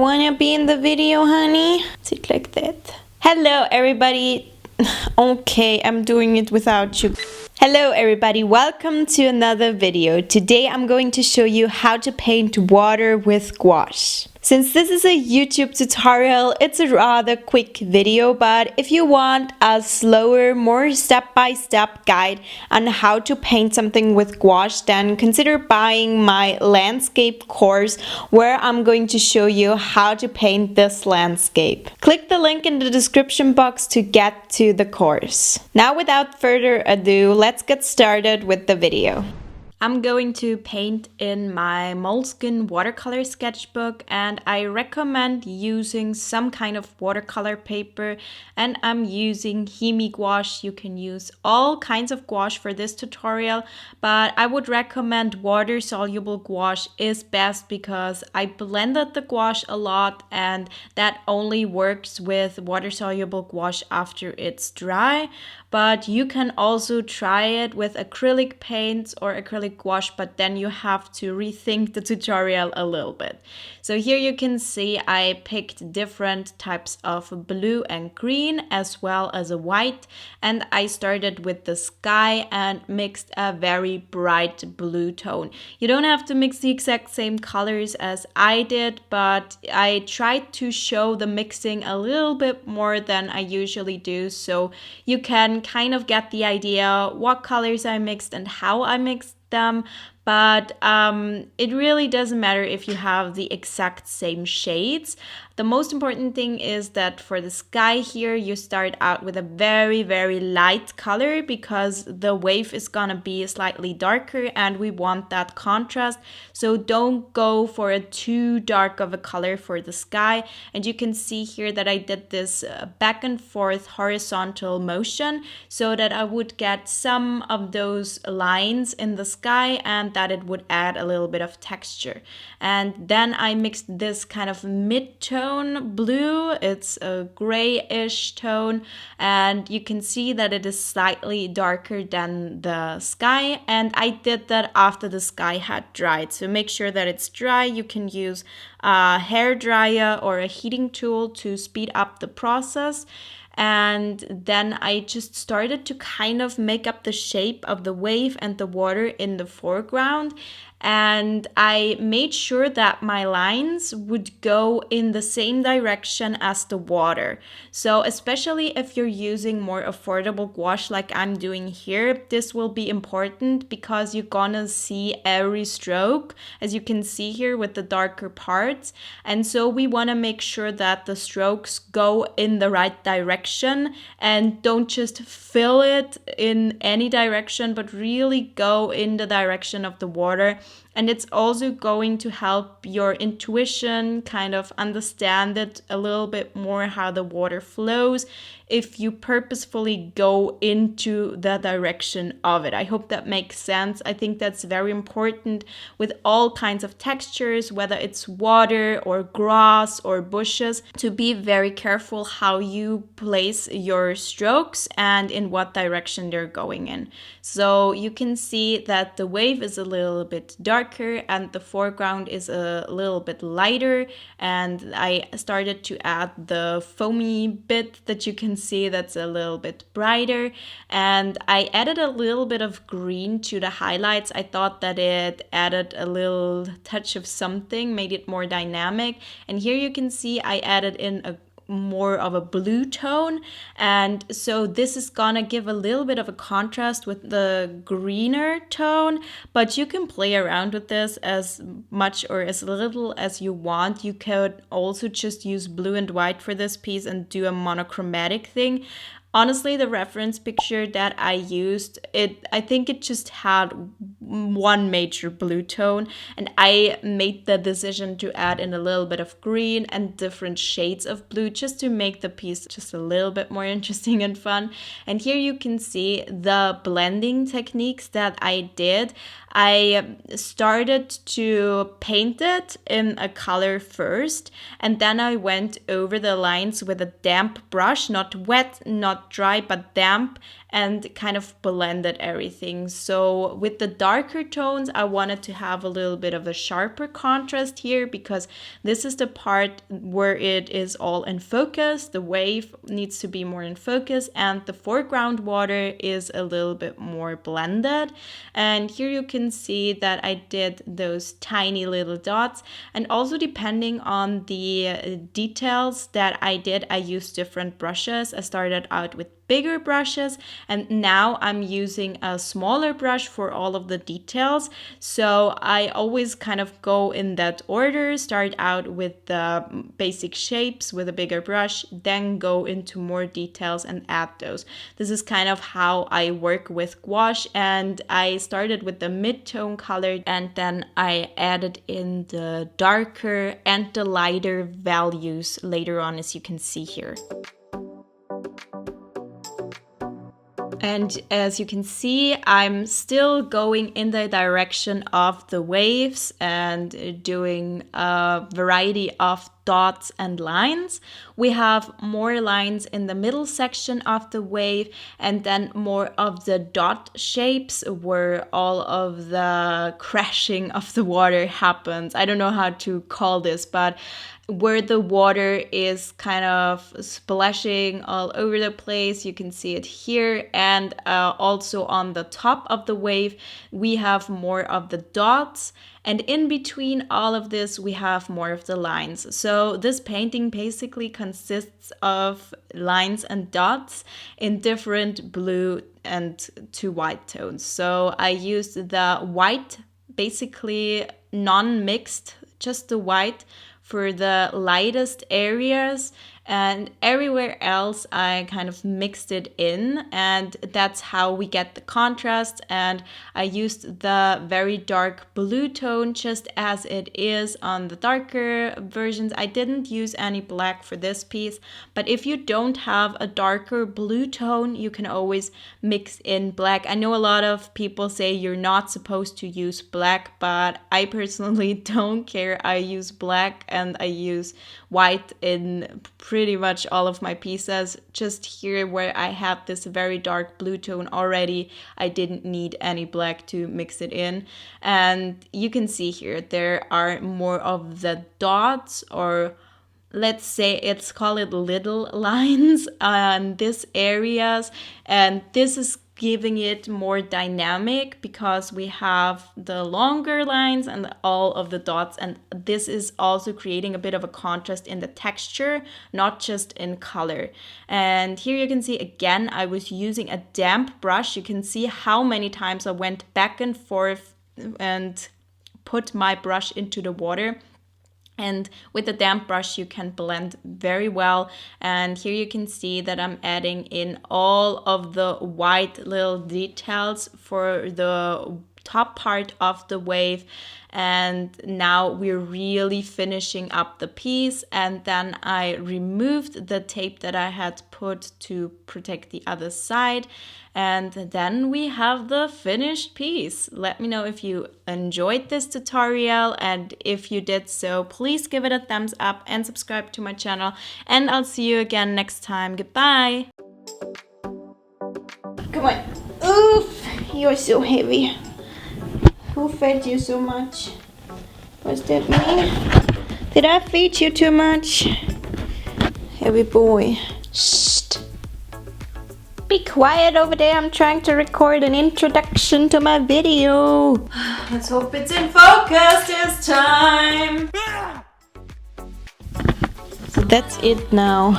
Wanna be in the video, honey? Sit like that. Hello, everybody. Okay, I'm doing it without you. Hello everybody, welcome to another video. Today I'm going to show you how to paint water with gouache. Since this is a YouTube tutorial, it's a rather quick video, but if you want a slower, more step-by-step guide on how to paint something with gouache, then consider buying my landscape course where I'm going to show you how to paint this landscape. Click the link in the description box to get to the course. Now without further ado, let's get started with the video. I'm going to paint in my Moleskine watercolor sketchbook, and I recommend using some kind of watercolor paper, and I'm using Himi gouache. You can use all kinds of gouache for this tutorial, but I would recommend water-soluble gouache is best because I blended the gouache a lot, and that only works with water-soluble gouache after it's dry. But you can also try it with acrylic paints or acrylic gouache, but then you have to rethink the tutorial a little bit. So here you can see I picked different types of blue and green as well as a white, and I started with the sky and mixed a very bright blue tone. You don't have to mix the exact same colors as I did, but I tried to show the mixing a little bit more than I usually do, so you can kind of get the idea what colors I mixed and how I mixed them. But it really doesn't matter if you have the exact same shades. The most important thing is that for the sky here, you start out with a very, very light color because the wave is gonna be slightly darker and we want that contrast. So don't go for a too dark of a color for the sky. And you can see here that I did this back and forth horizontal motion so that I would get some of those lines in the sky and that it would add a little bit of texture. And then I mixed this kind of mid-tone blue. It's a grayish tone, and you can see that it is slightly darker than the sky, and I did that after the sky had dried. So make sure that it's dry. You can use a hair dryer or a heating tool to speed up the process. And then I just started to kind of make up the shape of the wave and the water in the foreground. And I made sure that my lines would go in the same direction as the water. So especially if you're using more affordable gouache like I'm doing here, this will be important because you're gonna see every stroke, as you can see here with the darker parts. And so we wanna make sure that the strokes go in the right direction and don't just fill it in any direction, but really go in the direction of the water. And it's also going to help your intuition kind of understand it a little bit more, how the water flows, if you purposefully go into the direction of it. I hope that makes sense. I think that's very important with all kinds of textures, whether it's water or grass or bushes, to be very careful how you place your strokes and in what direction they're going in. So you can see that the wave is a little bit darker and the foreground is a little bit lighter, and I started to add the foamy bit that you can see that's a little bit brighter, and I added a little bit of green to the highlights. I thought that it added a little touch of something, made it more dynamic. And here you can see I added in a more of a blue tone, and so this is gonna give a little bit of a contrast with the greener tone, but you can play around with this as much or as little as you want. You could also just use blue and white for this piece and do a monochromatic thing. Honestly, the reference picture that I used, I think it just had one major blue tone, and I made the decision to add in a little bit of green and different shades of blue just to make the piece just a little bit more interesting and fun. And here you can see the blending techniques that I did. I started to paint it in a color first, and then I went over the lines with a damp brush, not wet, not dry, but damp, and kind of blended everything. So with the darker tones, I wanted to have a little bit of a sharper contrast here because this is the part where it is all in focus. The wave needs to be more in focus and the foreground water is a little bit more blended. And here you can see that I did those tiny little dots, and also depending on the details that I did, I used different brushes. I started out with bigger brushes and now I'm using a smaller brush for all of the details. So I always kind of go in that order, start out with the basic shapes with a bigger brush, then go into more details and add those. This is kind of how I work with gouache, and I started with the mid-tone color and then I added in the darker and the lighter values later on, as you can see here. And as you can see, I'm still going in the direction of the waves and doing a variety of dots and lines. We have more lines in the middle section of the wave and then more of the dot shapes where all of the crashing of the water happens. I don't know how to call this, but where the water is kind of splashing all over the place. You can see it here, and also on the top of the wave we have more of the dots, and in between all of this we have more of the lines. So this painting basically consists of lines and dots in different blue and two white tones. So I used the white, basically non-mixed, just the white for the lightest areas, and everywhere else I kind of mixed it in, and that's how we get the contrast. And I used the very dark blue tone just as it is on the darker versions. I didn't use any black for this piece, but if you don't have a darker blue tone, you can always mix in black. I know a lot of people say you're not supposed to use black, but I personally don't care. I use black and I use white in pretty much all of my pieces. Just here where I have this very dark blue tone already, I didn't need any black to mix it in. And you can see here there are more of the dots, or let's say let's call it little lines on these areas, and this is giving it more dynamic because we have the longer lines and all of the dots, and this is also creating a bit of a contrast in the texture, not just in color. And here you can see again I was using a damp brush. You can see how many times I went back and forth and put my brush into the water. And with the damp brush you can blend very well. And here you can see that I'm adding in all of the white little details for the top part of the wave. And now we're really finishing up the piece. And then I removed the tape that I had put to protect the other side. And then we have the finished piece. Let me know if you enjoyed this tutorial, and if you did so, please give it a thumbs up and subscribe to my channel, and I'll see you again next time. Goodbye. Come on. Oof, you're so heavy. Who fed you so much? Was that me? Did I feed you too much? Heavy boy. Shh. Be quiet over there. I'm trying to record an introduction to my video. Let's hope it's in focus this time. So that's it now.